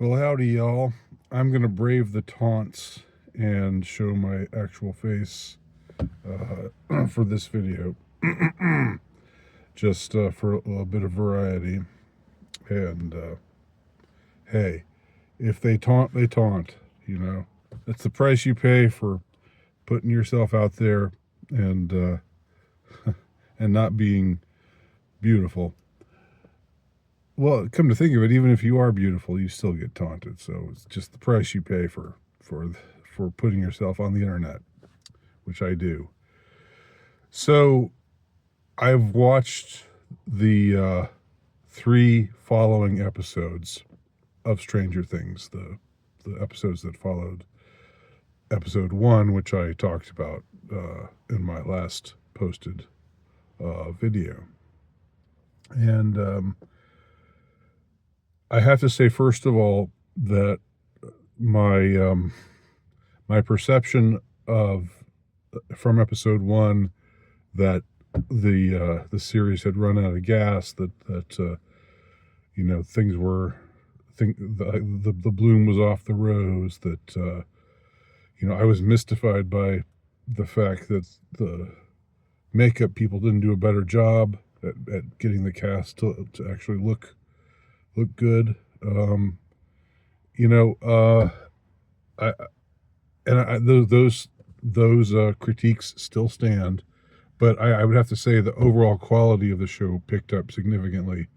Well, howdy, y'all. I'm going to brave the taunts and show my actual face for this video, just for a little bit of variety. And hey, if they taunt, they taunt, you know. That's the price you pay for putting yourself out there and and not being beautiful. Well, come to think of it, even if you are beautiful, you still get taunted. So it's just the price you pay for putting yourself on the internet, which I do. So I've watched the 3 following episodes of Stranger Things, the episodes that followed episode 1, which I talked about in my last posted video. And I have to say, first of all, that my perception of from episode 1 that the series had run out of gas, that things were the bloom was off the rose, that I was mystified by the fact that the makeup people didn't do a better job at getting the cast to actually look good. I those critiques still stand, but I would have to say the overall quality of the show picked up significantly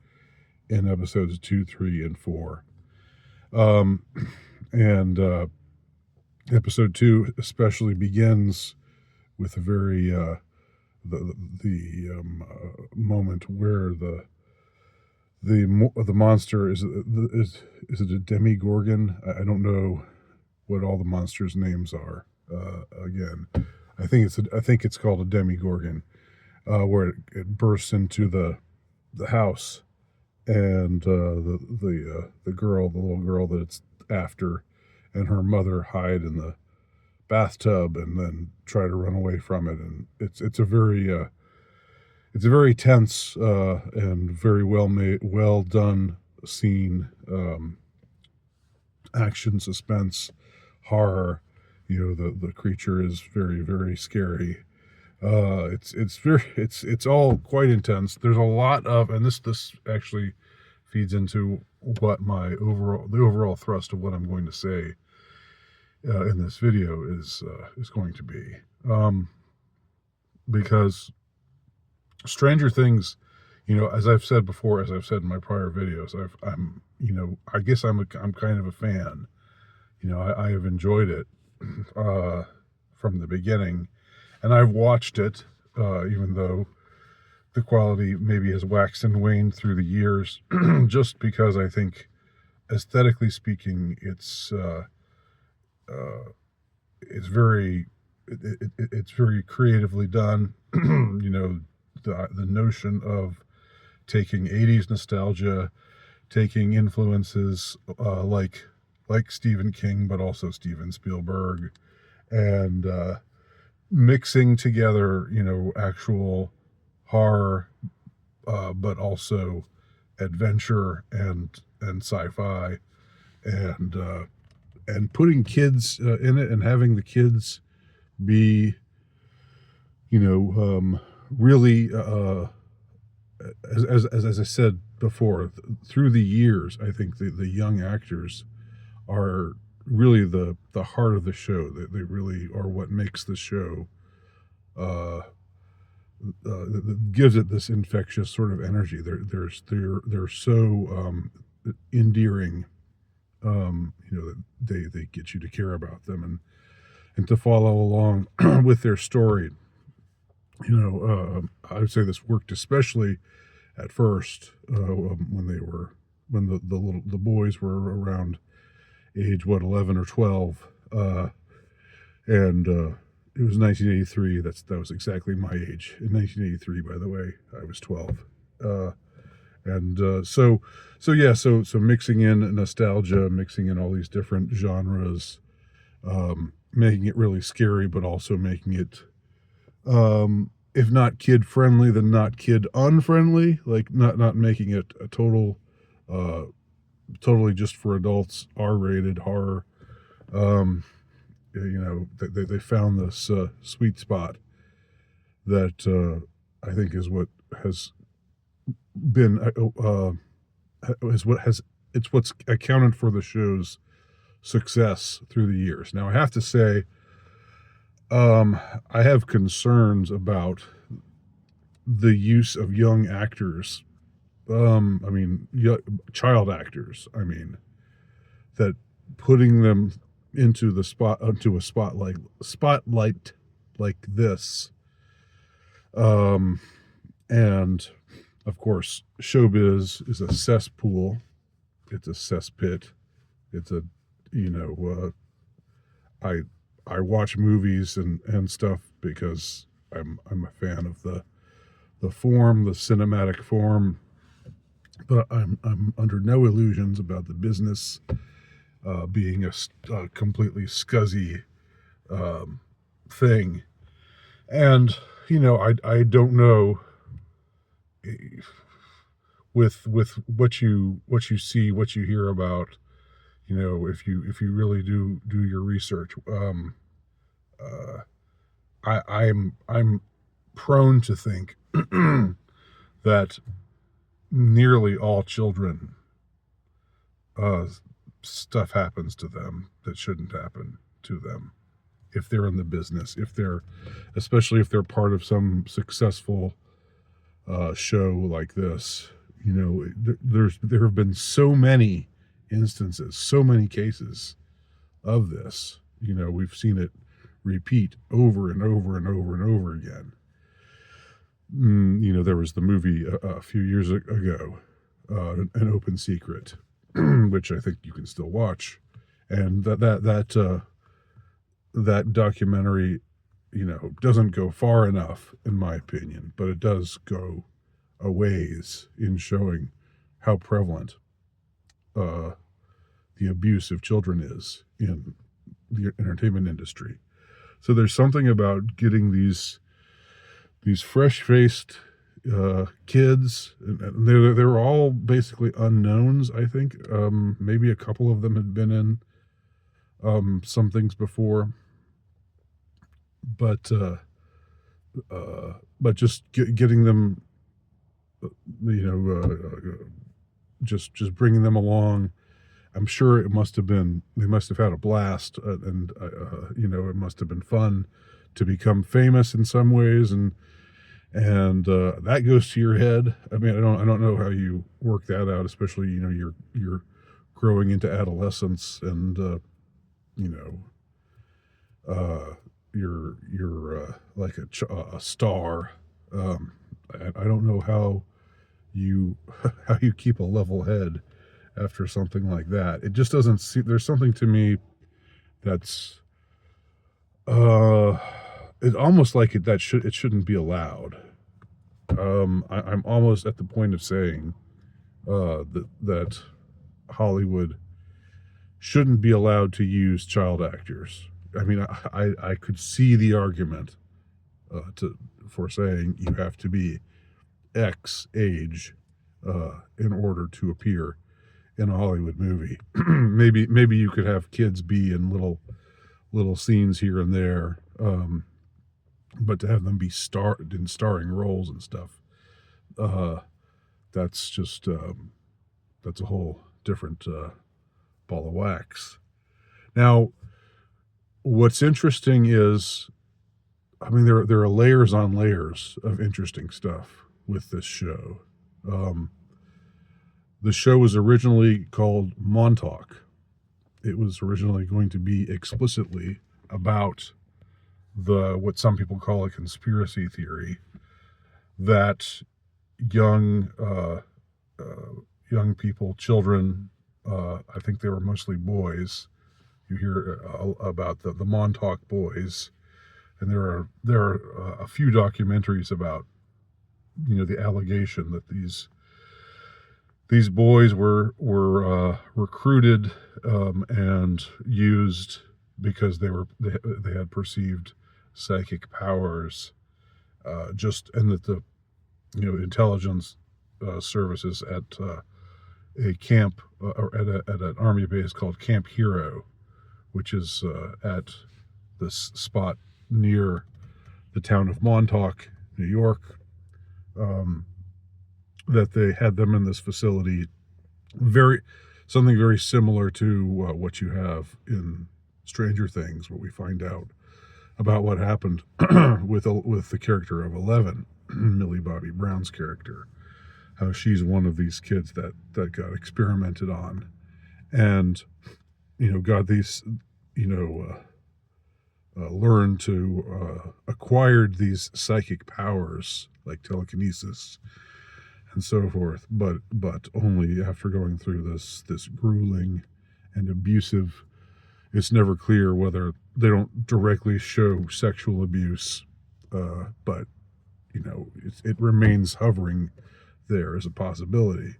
in episodes 2, 3, and 4. And episode 2 especially begins with a very moment where the monster is it a demigorgon? I don't know what all the monsters' names are. Again, I think it's called a demigorgon, where it bursts into the house, and the little girl that it's after, and her mother hide in the bathtub and then try to run away from it, and it's a very tense and very well done scene. Action, suspense, horror. The creature is very, very scary. It's all quite intense. There's a lot of, and this actually feeds into what the overall thrust of what I'm going to say in this video is going to be, because Stranger Things, as I've said before, as I've said in my prior videos, I guess I'm kind of a fan. I have enjoyed it from the beginning, and I've watched it, even though the quality maybe has waxed and waned through the years, just because I think, aesthetically speaking, it's very creatively done. The notion of taking 80s nostalgia, taking influences like Stephen King, but also Steven Spielberg, and mixing together, actual horror, but also adventure and sci-fi, and putting kids in it, and having the kids be, really, as I said before, through the years, I think the young actors are really the heart of the show. They really are what makes the show, that gives it this infectious sort of energy. They're so endearing. They get you to care about them and to follow along with their story. I would say this worked especially at first, when the boys were around age 11 or 12, and it was 1983. That was exactly my age in 1983. By the way, I was 12, and so mixing in nostalgia, mixing in all these different genres, making it really scary, but also making it, if not kid friendly, then not kid unfriendly, like not making it a total totally just for adults, R-rated horror. Um, they found this sweet spot that I think is what has been is what has it's what's accounted for the show's success through the years. Now I have to say, I have concerns about the use of young actors. I mean, child actors. I mean, that putting them into a spotlight like this. And of course, showbiz is a cesspool. It's a cesspit. It's a, you know, I I watch movies and stuff because I'm a fan of the form, the cinematic form, but I'm under no illusions about the business being a completely scuzzy thing. And I don't know, with what you see, what you hear about, if you really do your research. Uh, I'm prone to think that nearly all children, uh, stuff happens to them that shouldn't happen to them if they're in the business, especially if they're part of some successful show like this. There have been so many instances, so many cases of this. We've seen it repeat over and over and over and over again. There was the movie a few years ago, An Open Secret, which I think you can still watch, and that documentary, doesn't go far enough, in my opinion, but it does go a ways in showing how prevalent the abuse of children is in the entertainment industry. So there's something about getting these fresh-faced kids, and they're all basically unknowns. I think maybe a couple of them had been in some things before, but just getting them, just bringing them along. I'm sure they must have had a blast, and it must have been fun to become famous in some ways, and that goes to your head. I mean, I don't know how you work that out, especially you're growing into adolescence, and you're like a star. I don't know how you how you keep a level head after something like that. It just doesn't seem. There's something to me that's it's almost like it shouldn't be allowed. I'm almost at the point of saying that Hollywood shouldn't be allowed to use child actors. I mean, I could see the argument for saying you have to be X age in order to appear in a Hollywood movie. maybe you could have kids be in little scenes here and there, but to have them be in starring roles and stuff, that's just that's a whole different ball of wax. Now, what's interesting is, I mean, there are layers on layers of interesting stuff with this show. The show was originally called Montauk. It was originally going to be explicitly about what some people call a conspiracy theory that young people, children, I think they were mostly boys. You hear about the Montauk Boys, and there are a few documentaries about the allegation that these boys were recruited and used because they had perceived psychic powers, and that the intelligence services at a camp at an army base called Camp Hero, which is at this spot near the town of Montauk, New York. That they had them in this facility, something very similar to what you have in Stranger Things, where we find out about what happened with the character of 11, Millie Bobby Brown's character, how she's one of these kids that got experimented on, and got these learned to acquired these psychic powers like telekinesis and so forth, but only after going through this grueling and abusive. It's never clear whether they don't directly show sexual abuse, but it remains hovering there as a possibility.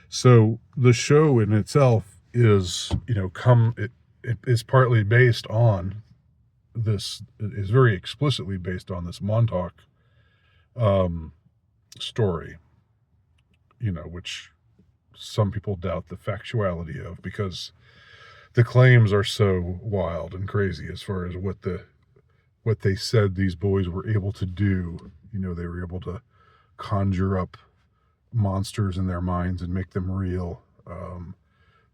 So the show in itself is it is partly based on this. It is very explicitly based on this Montauk story, which some people doubt the factuality of, because the claims are so wild and crazy as far as what they said these boys were able to do. They were able to conjure up monsters in their minds and make them real.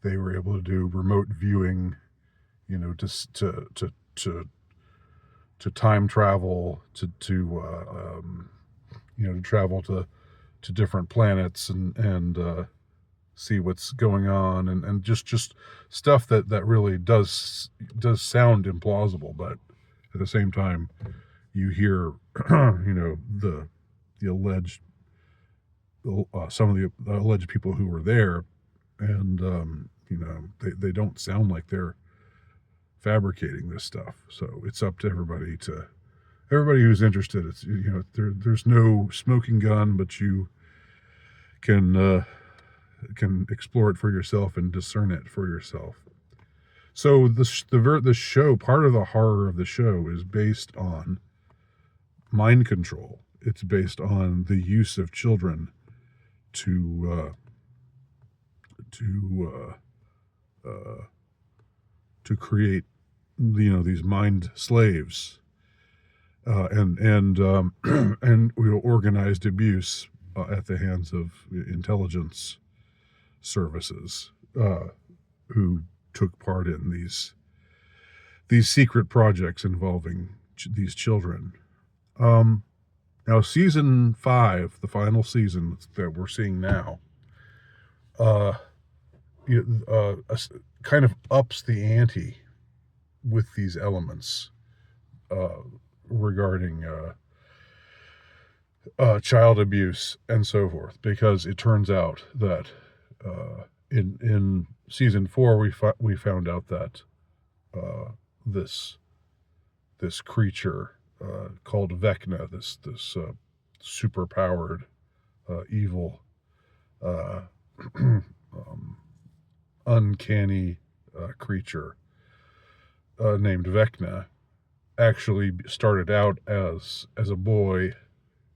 They were able to do remote viewing, to time travel, to travel to different planets and see what's going on, and just stuff that really does sound implausible, but at the same time you hear the alleged some of the alleged people who were there, and they don't sound like they're fabricating this stuff. So it's up to everybody who's interested. It's there's no smoking gun, but you can explore it for yourself and discern it for yourself. So the show, part of the horror of the show, is based on mind control. It's based on the use of children to create these mind slaves, and organized abuse at the hands of intelligence services, who took part in these secret projects involving these children. Now, season 5, the final season that we're seeing now, kind of ups the ante with these elements regarding child abuse and so forth, because it turns out that in season 4 we found out that this creature called Vecna, this super powered evil uncanny creature named Vecna, actually started out as a boy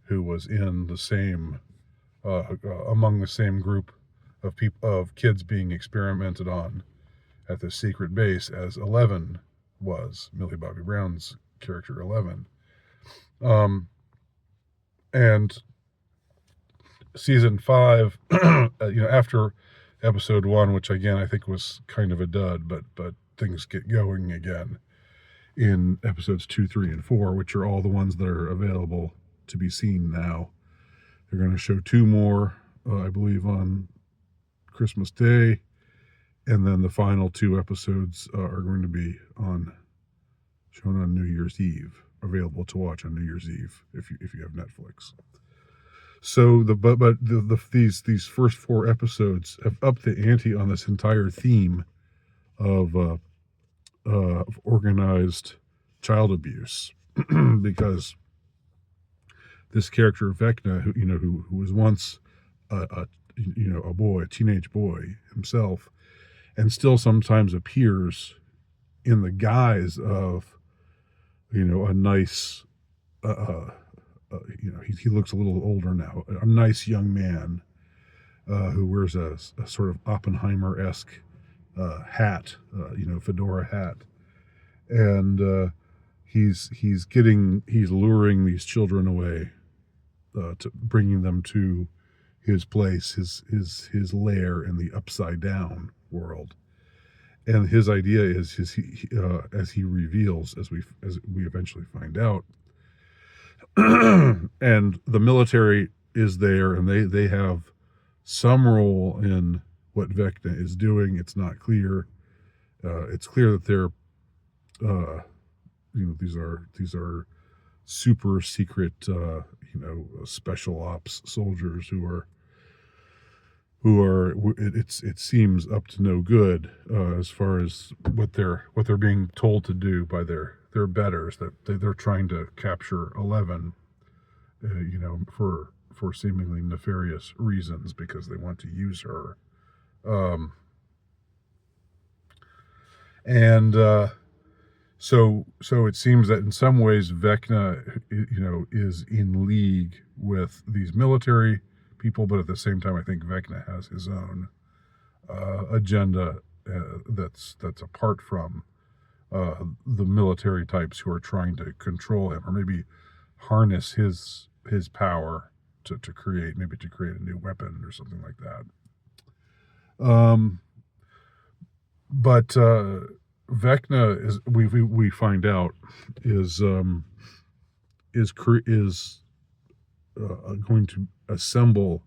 who was in the same among the same group of kids being experimented on at the secret base as 11 was, Millie Bobby Brown's character 11. And season 5, after episode 1, which again I think was kind of a dud, but things get going again in episodes 2, 3, and 4, which are all the ones that are available to be seen now. They're going to show 2 more, I believe, on Christmas Day, and then the final 2 episodes are going to be shown on New Year's Eve, available to watch on New Year's Eve if you have Netflix. So these first 4 episodes have upped the ante on this entire theme of organized child abuse, because this character Vecna, who was once a teenage boy himself, and still sometimes appears in the guise of a nice he looks a little older now, a nice young man, who wears a sort of Oppenheimer-esque hat, fedora hat, and he's luring these children away, to bringing them to his place, his lair in the upside down world. And his idea is as he reveals, as we eventually find out, and the military is there, and they have some role in what Vecna is doing. It's not clear. It's clear that they're, these are super secret, special ops soldiers who are it seems up to no good, as far as what they're being told to do by their betters, that they're trying to capture 11, for seemingly nefarious reasons, because they want to use her. So it seems that in some ways Vecna, is in league with these military people, but at the same time, I think Vecna has his own agenda, that's apart from the military types who are trying to control him, or maybe harness his power to create a new weapon or something like that. But Vecna is, we find out, is going to assemble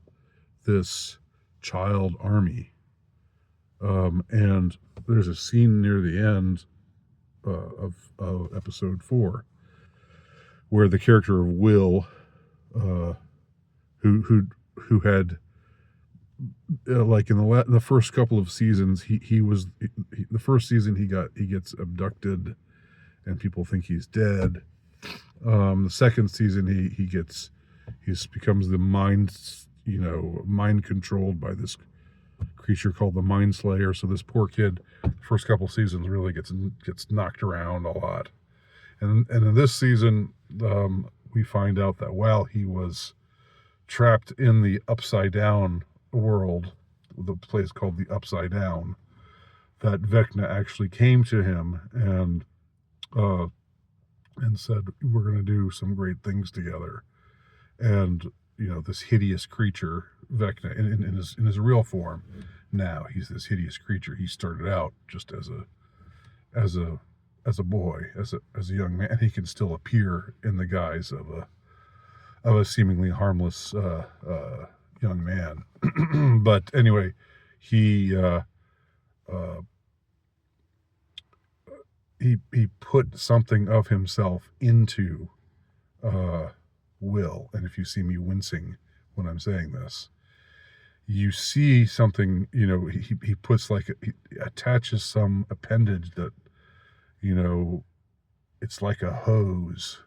this child army, and there's a scene near the end of episode 4 where the character of Will, who had, like in the first couple of seasons, the first season he gets abducted and people think he's dead. The second season he becomes the mind controlled by this creature called the Mind Slayer. So this poor kid, the first couple seasons, really gets knocked around a lot. And in this season, we find out that while he was trapped in the upside down world, the place called the Upside Down, that Vecna actually came to him and said, "We're going to do some great things together." And this hideous creature, Vecna, in his real form, now he's this hideous creature. He started out just as a boy, as a young man. He can still appear in the guise of a seemingly harmless young man. But anyway, he put something of himself into Will. And if you see me wincing when I'm saying this, you see something, he puts he attaches some appendage that, it's like a hose,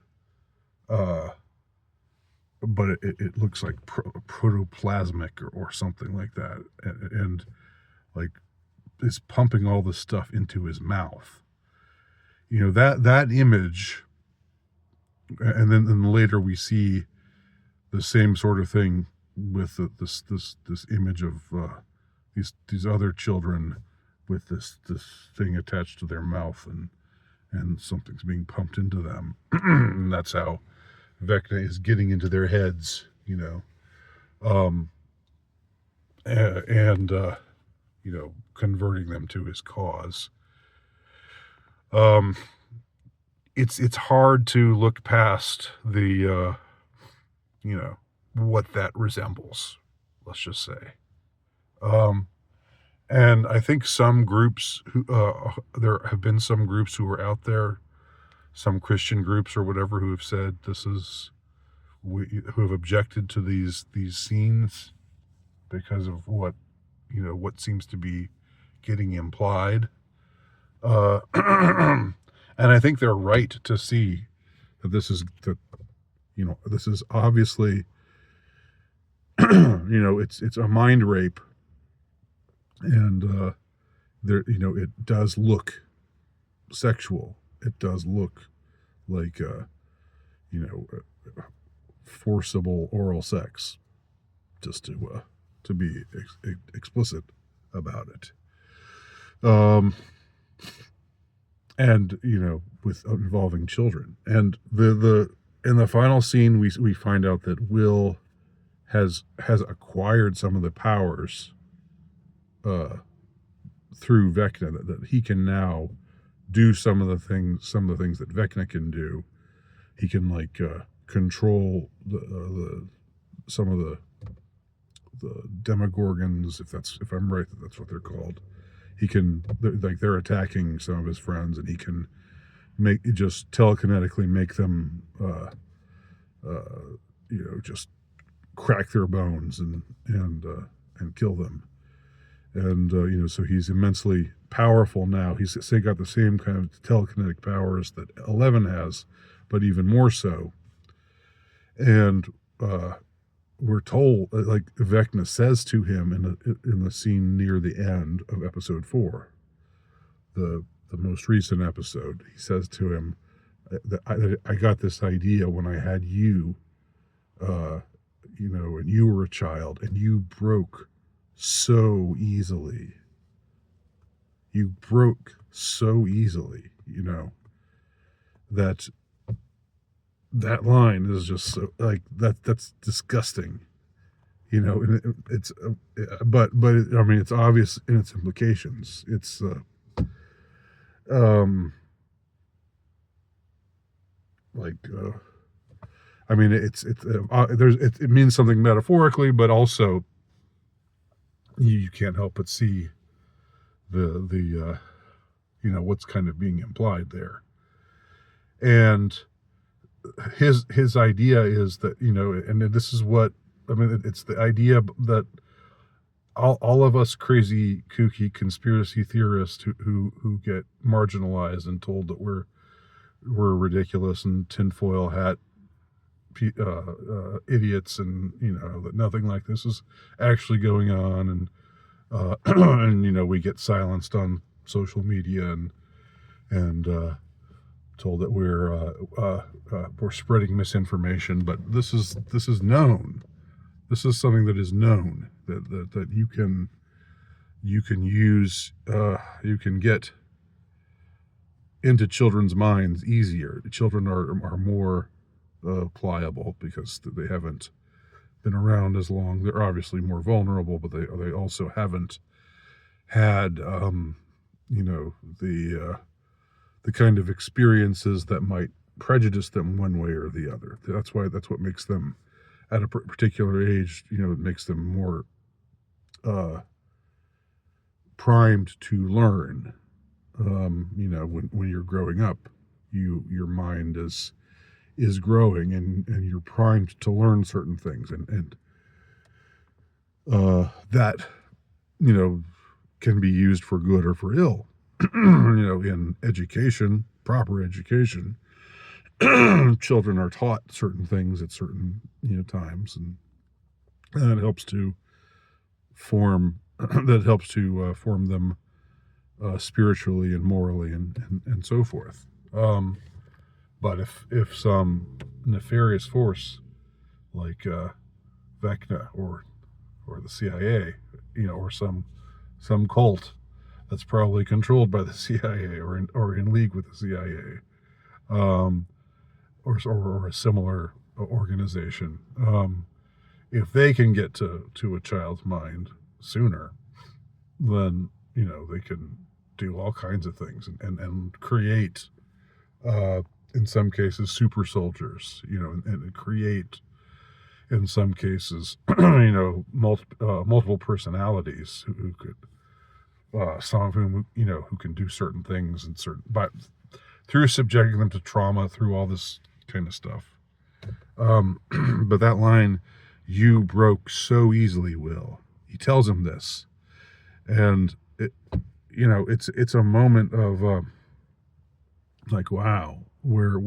but it looks like protoplasmic or something like that, and like is pumping all this stuff into his mouth. That image, and then later we see the same sort of thing with this image of these other children with this thing attached to their mouth, and something's being pumped into them. And that's how Vecna is getting into their heads, and converting them to his cause. It's hard to look past the what that resembles, let's just say. And I think some groups there have been some groups who are out there, some Christian groups or whatever, who have said who have objected to these scenes because of what seems to be getting implied. And I think they're right to see that this is obviously it's a mind rape, and there it does look sexual. It does look like forcible oral sex, just to to be explicit about it. And with involving children, and the in the final scene, we find out that Will has acquired some of the powers through Vecna, that he can now do some of the things that Vecna can do. He can control some of the Demogorgons, if I'm right, that's what they're called. He can, they're attacking some of his friends, and he can just telekinetically make them just crack their bones and kill them. And so he's immensely powerful now. He's got the same kind of telekinetic powers that 11 has, but even more so. And we're told, Vecna says to him in the scene near the end of episode 4, the most recent episode, he says to him that I got this idea when I had you, and you were a child, and you broke so easily. You broke so easily, that line is just so, that's disgusting, and it's but it's obvious in its implications. It's it means something metaphorically, but also you can't help but see the what's kind of being implied there. And his idea is that, and this is what, it's the idea that all of us crazy, kooky conspiracy theorists who get marginalized and told that we're ridiculous and tinfoil hat idiots, and that nothing like this is actually going on, and and we get silenced on social media and told that we're spreading misinformation. But this is known. This is something that is known, that you can use, you can get into children's minds easier. Children are more pliable because they haven't been around as long. They're obviously more vulnerable, but they also haven't had the kind of experiences that might prejudice them one way or the other. That's what makes them, at a particular age, it makes them more primed to learn. When you're growing up, your mind is growing, and you're primed to learn certain things, and that can be used for good or for ill. In education, proper education, children are taught certain things at certain times, and it helps to form them spiritually and morally and so forth. But if some nefarious force like Vecna or the CIA, or some cult that's probably controlled by the CIA or in league with the CIA, or a similar organization, if they can get to a child's mind sooner, then they can do all kinds of things and create, in some cases, super soldiers, and create, in some cases, multiple personalities who could, some of whom who can do certain things, and but through subjecting them to trauma, through all this kind of stuff. But that line, "You broke so easily, Will," he tells him this, and it's a moment of wow, where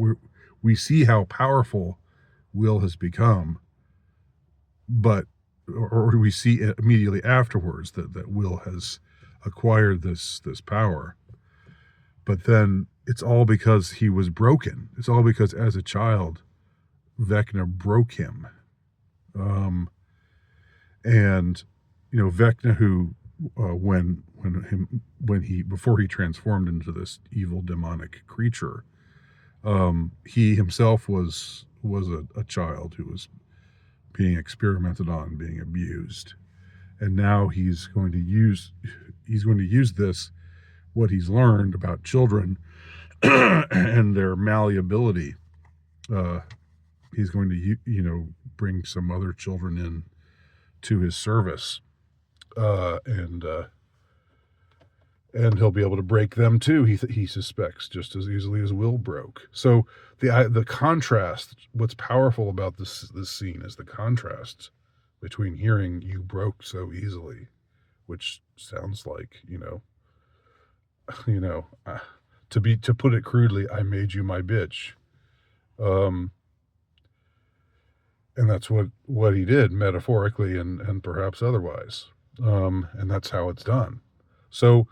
we see how powerful Will has become, but or we see immediately afterwards that Will has acquired this power. But then it's all because he was broken. It's all because, as a child, Vecna broke him. And Vecna, who when he before he transformed into this evil demonic creature, he himself was a child who was being experimented on, being abused, and now he's going to use this, what he's learned about children and their malleability. He's going to bring some other children in to his service, and he'll be able to break them too. He suspects, just as easily as Will broke. So the contrast. What's powerful about this scene is the contrast between hearing "you broke so easily," which sounds like to put it crudely, I made you my bitch. And that's what he did, metaphorically and perhaps otherwise. And that's how it's done. So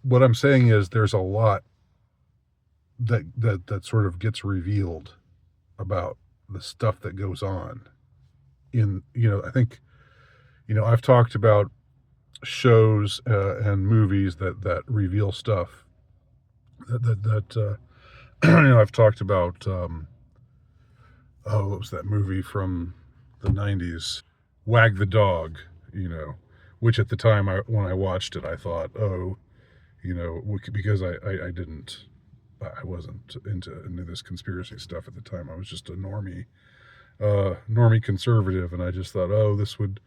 what I'm saying is there's a lot that sort of gets revealed about the stuff that goes on I think, I've talked about shows and movies that reveal stuff that I've talked about, what was that movie from the 90s? Wag the Dog, which at the time when I watched it, I thought, because I wasn't into this conspiracy stuff at the time. I was just a normie conservative, and I just thought, this would,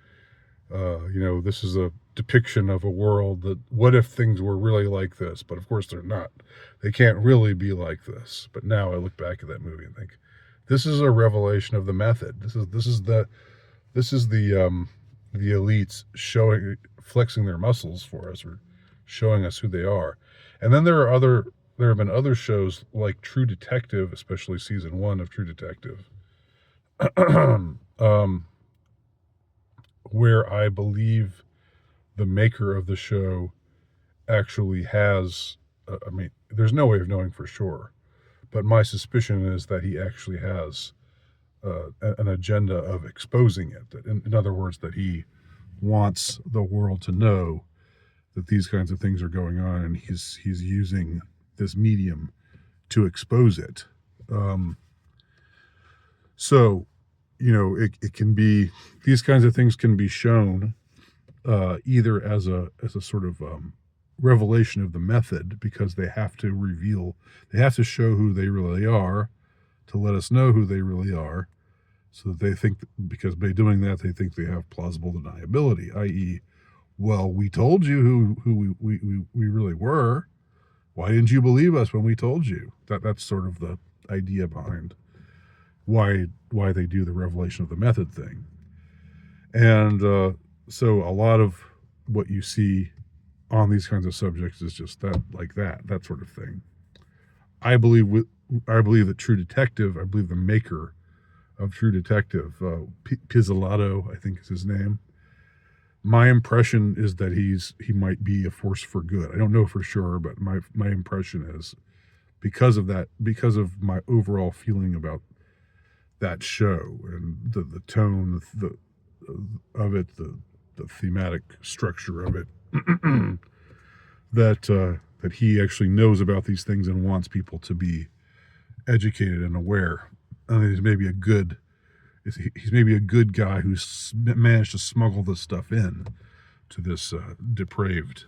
this is a depiction of a world that, what if things were really like this? But of course they're not. They can't really be like this. But now I look back at that movie and think, this is a revelation of the method. This is the elites flexing their muscles for us, or showing us who they are. And then there have been other shows like True Detective, especially season 1 of True Detective, where I believe the maker of the show actually has, there's no way of knowing for sure, but my suspicion is that he actually has an agenda of exposing it. In other words, that he wants the world to know that these kinds of things are going on, and he's using this medium to expose it. So, it can be, these kinds of things can be shown either as a sort of revelation of the method, because they have to show who they really are, to let us know who they really are, so that they think, because by doing that, they think they have plausible deniability, i.e., well, we told you who we really were. Why didn't you believe us when we told you? That's sort of the idea behind why they do the revelation of the method thing. And so a lot of what you see on these kinds of subjects is just that sort of thing. I believe that True Detective, I believe the maker of True Detective, Pizzolatto, I think is his name. My impression is that he might be a force for good. I don't know for sure, but my impression is, because of my overall feeling about that show and the tone of it, the thematic structure of it, that he actually knows about these things and wants people to be educated and aware. I think he's maybe a good guy who's managed to smuggle this stuff in to this depraved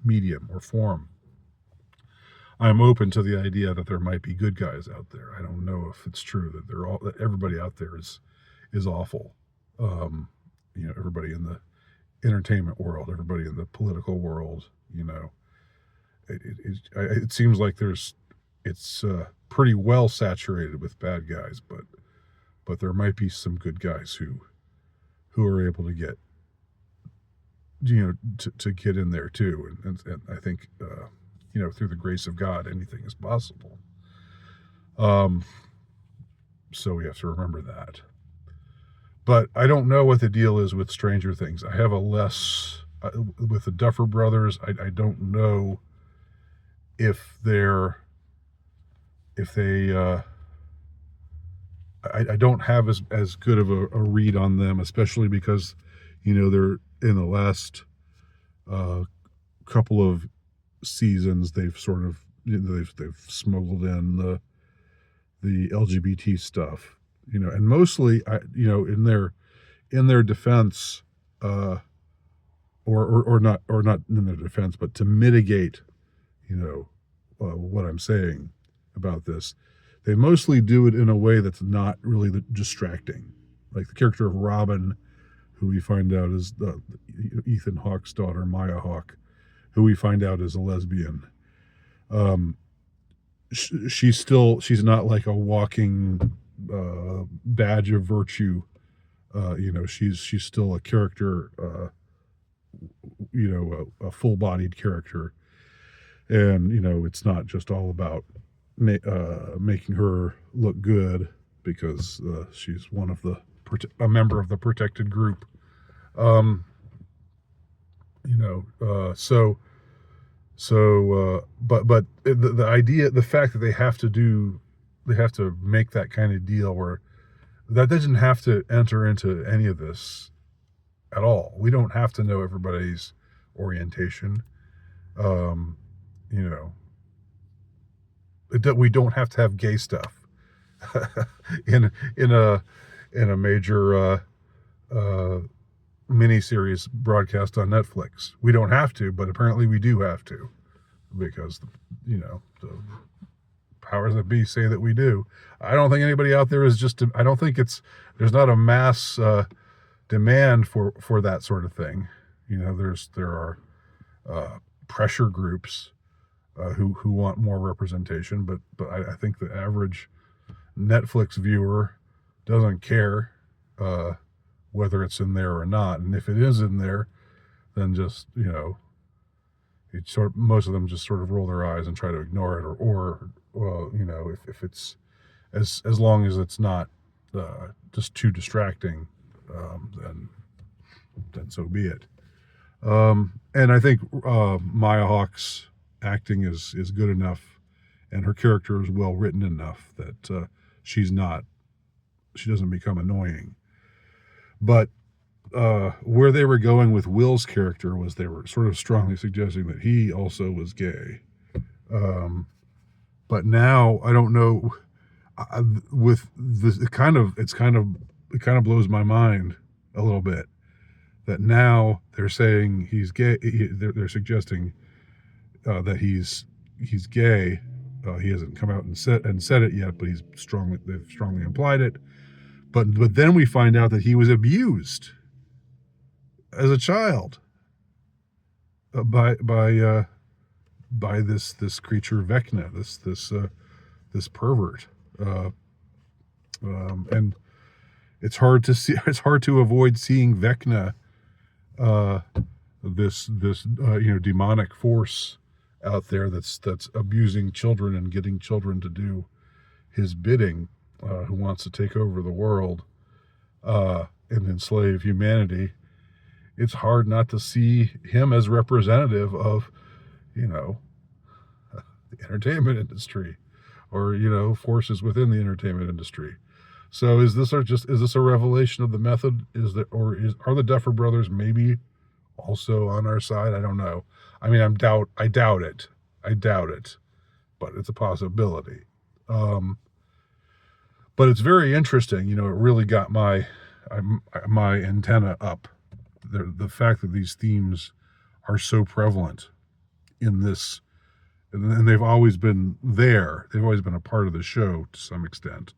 medium or form. I'm open to the idea that there might be good guys out there. I don't know if it's true that everybody out there is awful. Everybody in the entertainment world, everybody in the political world, it seems like it's pretty well saturated with bad guys, but there might be some good guys who are able to get to get in there too, and I think through the grace of God, anything is possible. So we have to remember that. But I don't know what the deal is with Stranger Things. I have with the Duffer Brothers. I don't know if they I don't have as good of a read on them, especially because, they're in the last uh, couple of seasons. They've sort of they've smuggled in the LGBT stuff, and mostly, in their defense, uh, or not in their defense, but to mitigate, what I'm saying about this, they mostly do it in a way that's not really distracting. Like the character of Robin, who we find out is Ethan Hawke's daughter, Maya Hawke, who we find out is a lesbian. Um, she's not like a walking badge of virtue. She's still a character, a full-bodied character, and it's not just all about making her look good because she's a member of the protected group. Um, but the idea, the fact that they have to make that kind of deal where that doesn't have to enter into any of this at all. We don't have to know everybody's orientation. Um, you know, we don't have to have gay stuff in a major miniseries broadcast on Netflix. We don't have to, but apparently we do have to, because the powers that be say that we do. I don't think anybody out there is I don't think there's not a mass demand for that sort of thing. There are pressure groups who want more representation, but I think the average Netflix viewer doesn't care whether it's in there or not. And if it is in there, then just most of them just sort of roll their eyes and try to ignore it, or well, if it's as long as it's not just too distracting, then so be it. And I think Maya Hawke's acting is good enough, and her character is well written enough that she doesn't become annoying. But where they were going with Will's character was they were sort of strongly suggesting that he also was gay. But now I don't know. With this, it kind of blows my mind a little bit that now they're saying he's gay. They're suggesting that he's gay. He hasn't come out and said it yet, but they've strongly implied it. But then we find out that he was abused as a child by this creature Vecna, this pervert, and it's hard to avoid seeing Vecna, this demonic force out there that's abusing children and getting children to do his bidding, who wants to take over the world and enslave humanity. It's hard not to see him as representative of, the entertainment industry, or forces within the entertainment industry. So is this a revelation of the method? Are the Duffer Brothers maybe also on our side? I don't know. I mean, I doubt it, but it's a possibility. But it's very interesting. It really got my antenna up. The fact that these themes are so prevalent in this, and they've always been there. They've always been a part of the show to some extent.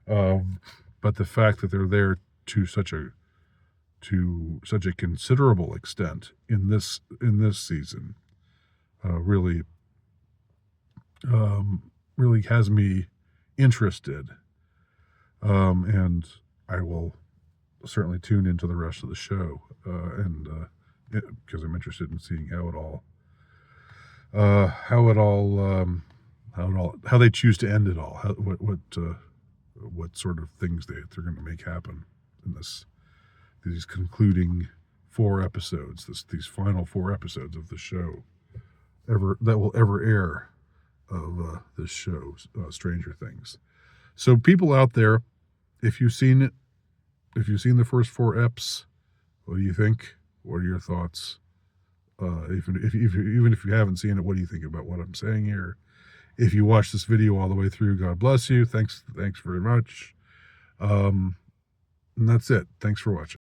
But the fact that they're there to such a considerable extent in this season really has me interested. And I will certainly tune into the rest of the show, because I'm interested in seeing how they choose to end it all. What sort of things they're going to make happen in these concluding 4 episodes, these final 4 episodes of the show that will ever air of this show, Stranger Things. So people out there, if you've seen it, if you've seen the first 4 eps, what do you think? What are your thoughts? Even if you haven't seen it, what do you think about what I'm saying here? If you watch this video all the way through, God bless you. Thanks very much. And that's it. Thanks for watching.